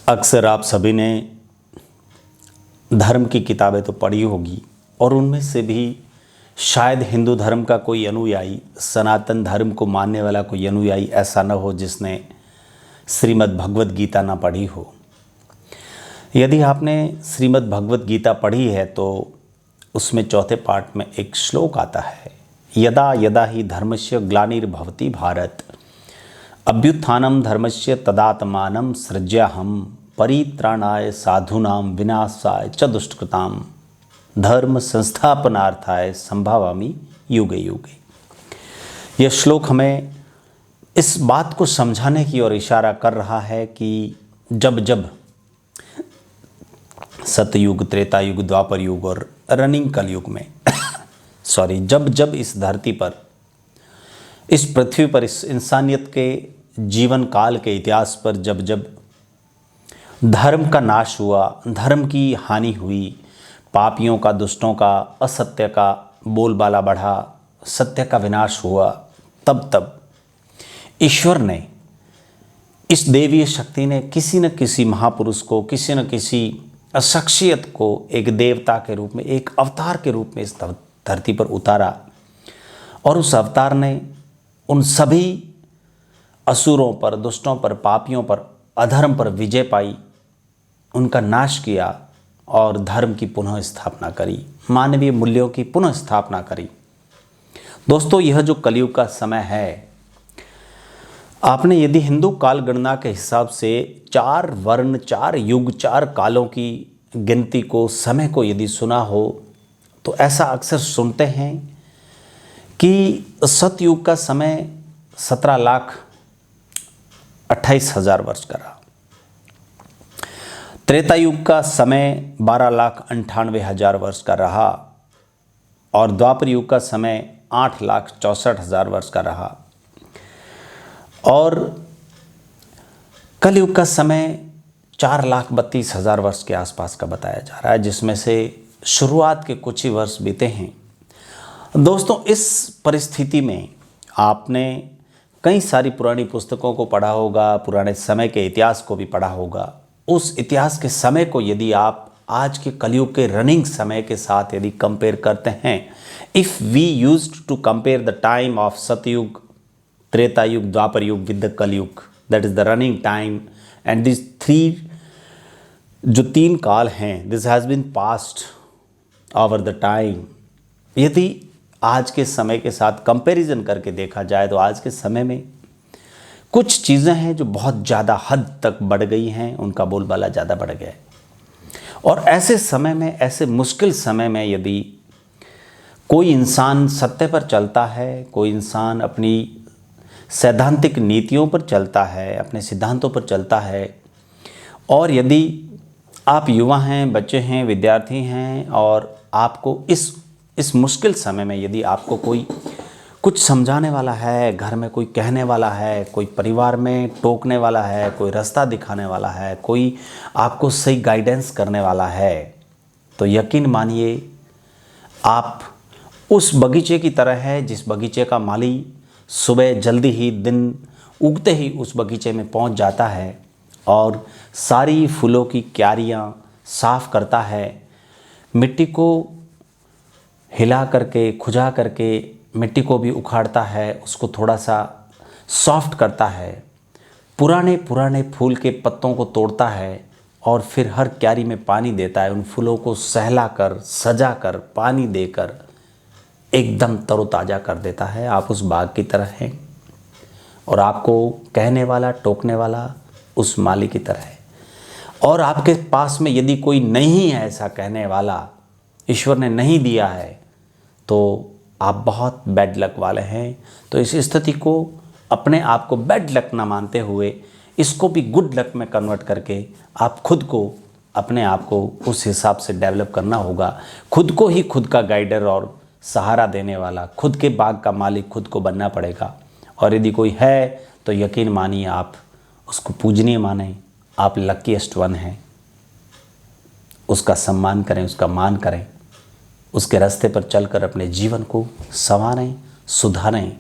अक्सर आप सभी ने धर्म की किताबें तो पढ़ी होगी और उनमें से भी शायद हिंदू धर्म का कोई अनुयायी, सनातन धर्म को मानने वाला कोई अनुयायी ऐसा न हो जिसने श्रीमद् भगवत गीता ना पढ़ी हो। यदि आपने श्रीमद् भगवत गीता पढ़ी है तो उसमें चौथे पार्ट में एक श्लोक आता है, यदा यदा ही धर्मस्य ग्लानिर्भवति भारत अभ्युत्थानम धर्मस्य तदात्मानं सृज्याहं परित्राणाय साधूनां विनाशाय च दुष्कृतां धर्म संस्थापनार्थाय संभावामि युगे युगे। यह श्लोक हमें इस बात को समझाने की ओर इशारा कर रहा है कि जब जब सतयुग, त्रेता युग, द्वापर युग और रनिंग कलयुग में जब जब इस धरती पर, इस पृथ्वी पर, इस इंसानियत के जीवन काल के इतिहास पर जब जब धर्म का नाश हुआ, धर्म की हानि हुई, पापियों का, दुष्टों का, असत्य का बोलबाला बढ़ा, सत्य का विनाश हुआ, तब तब ईश्वर ने, इस देवीय शक्ति ने किसी न किसी महापुरुष को, किसी न किसी शख्सियत को एक देवता के रूप में, एक अवतार के रूप में इस धरती पर उतारा और उस अवतार ने उन सभी असुरों पर, दुष्टों पर, पापियों पर, अधर्म पर विजय पाई, उनका नाश किया और धर्म की पुनः स्थापना करी, मानवीय मूल्यों की पुनः स्थापना करी। दोस्तों, यह जो कलयुग का समय है, आपने यदि हिंदू काल गणना के हिसाब से 4 वर्ण, 4 युग, 4 कालों की गिनती को, समय को यदि सुना हो तो ऐसा अक्सर सुनते हैं कि सतयुग का समय 17,28,000 वर्ष का रहा, त्रेता युग का समय 12,98,000 वर्ष का रहा और द्वापर युग का समय 8,64,000 वर्ष का रहा और कलयुग का समय 4,32,000 वर्ष के आसपास का बताया जा रहा है, जिसमें से शुरुआत के कुछ ही वर्ष बीते हैं। दोस्तों, इस परिस्थिति में आपने कई सारी पुरानी पुस्तकों को पढ़ा होगा, पुराने समय के इतिहास को भी पढ़ा होगा। उस इतिहास के समय को यदि आप आज के कलयुग के रनिंग समय के साथ यदि कंपेयर करते हैं, if we used to compare the time of Satyug, Treta Yug, Dwapar Yug with the Kalyug, that is the running time and this 3 जो 3 काल हैं, this has been past over the time. यदि आज के समय के साथ कंपैरिजन करके देखा जाए तो आज के समय में कुछ चीज़ें हैं जो बहुत ज़्यादा हद तक बढ़ गई हैं, उनका बोलबाला ज़्यादा बढ़ गया है और ऐसे समय में, ऐसे मुश्किल समय में यदि कोई इंसान सत्य पर चलता है, कोई इंसान अपनी सैद्धांतिक नीतियों पर चलता है, अपने सिद्धांतों पर चलता है और यदि आप युवा हैं, बच्चे हैं, विद्यार्थी हैं और आपको इस मुश्किल समय में यदि आपको कोई कुछ समझाने वाला है, घर में कोई कहने वाला है, कोई परिवार में टोकने वाला है, कोई रास्ता दिखाने वाला है, कोई आपको सही गाइडेंस करने वाला है, तो यकीन मानिए आप उस बगीचे की तरह है जिस बगीचे का माली सुबह जल्दी ही, दिन उगते ही उस बगीचे में पहुंच जाता है और सारी फूलों की क्यारियां साफ करता है, मिट्टी को हिला करके, खुजा करके मिट्टी को भी उखाड़ता है, उसको थोड़ा सा सॉफ्ट करता है, पुराने पुराने फूल के पत्तों को तोड़ता है और फिर हर क्यारी में पानी देता है, उन फूलों को सहला कर, सजा कर, पानी देकर एकदम तरोताज़ा कर देता है। आप उस बाग की तरह हैं और आपको कहने वाला, टोकने वाला उस माली की तरह है और आपके पास में यदि कोई नहीं है ऐसा कहने वाला, ईश्वर ने नहीं दिया है, तो आप बहुत बैड लक वाले हैं। तो इस स्थिति को, अपने आप को बैड लक ना मानते हुए, इसको भी गुड लक में कन्वर्ट करके आप खुद को, अपने आप को उस हिसाब से डेवलप करना होगा। खुद को ही खुद का गाइडर और सहारा देने वाला, खुद के बाग का मालिक खुद को बनना पड़ेगा और यदि कोई है तो यकीन मानिए आप उसको पूजनीय मानें, आप लकीएस्ट वन हैं। उसका सम्मान करें, उसका मान करें, उसके रास्ते पर चलकर अपने जीवन को संवारें, सुधारें